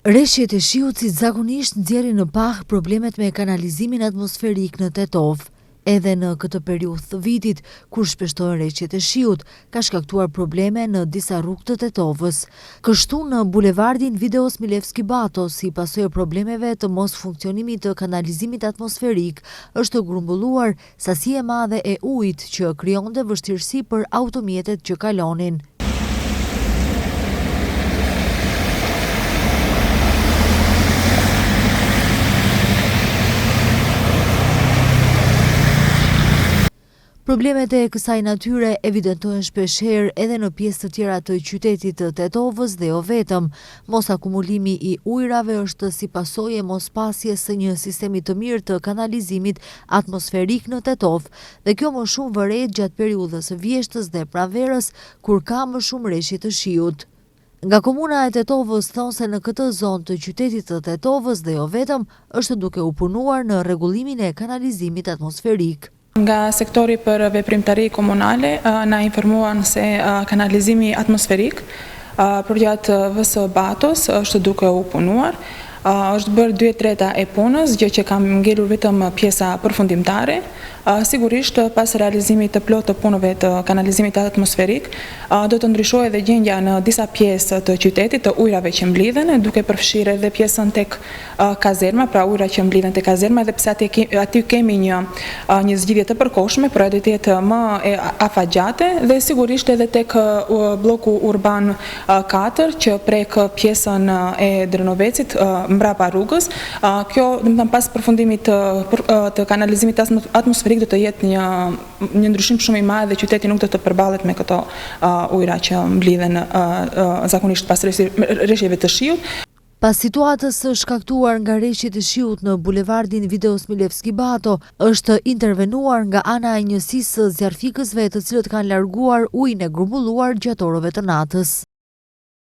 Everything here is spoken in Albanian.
Rreshjet e shiut si zakonisht nxjerrin në pah problemet me kanalizimin atmosferik në Tetov. Edhe në këtë periudhë të vitit, kur shpeshtojnë rreshjet e shiut, ka shkaktuar probleme në disa rrugë të Tetovës. Kështu në bulevardin Videos Milevski Bato, si pasojë problemeve të mos funksionimit të kanalizimit atmosferik, është grumbulluar sasi e madhe e ujit që krijonte vështirësi për automjetet që kalonin. Problemet e kësaj natyre evidentohen shpeshherë edhe në pjesë të tjera të qytetit të Tetovës dhe jo vetëm. Mos akumulimi i ujrave është si pasojë e mospasjes së një sistemi të mirë të kanalizimit atmosferik në Tetov, dhe kjo më shumë vëret gjatë periudhës së vjeshtës dhe pranverës, kur ka më shumë rreshje të shiut. Nga komuna e Tetovës thonë se në këtë zonë të qytetit të Tetovës dhe jo vetëm është duke u punuar në rregullimin e kanalizimit atmosferik. Nga sektori për veprimtari komunale na informuan se kanalizimi atmosferik për gjatë VS Batos është duke u punuar. Është bërë 2/3 e punës, gjë që kam ngelur vetëm pjesa përfundimtare. Sigurisht, pas realizimit të plot të punëve të kanalizimit atmosferik, do të ndryshojë edhe gjendja në disa pjesë të qytetit të ujrave që mblidhen, duke përfshirë edhe pjesën tek kazerma, pra ujra që mblidhen tek kazerma, dhe pse aty kemi një zgjidhje të përkohshme, pra do të jetë më afatgjate, dhe sigurisht edhe tek bloku urban 4 që prek pjesën e Drenovecit mbrapa rrugës. Kjo, domethënë, pas përfundimit të kanalizimit atmosferik do të jetë një ndryshim shumë i madh dhe qyteti nuk do të përballet me këto ujra që mblidhen zakonisht pas rreshjeve të shiut. Pas situatës së shkaktuar nga rreshjet e shiut në bulevardin Videos Milevski Bato, është intervenuar nga ana e njësisë së zjarfikësve, të cilët kanë larguar ujin e grumbulluar gjatë orëve të natës.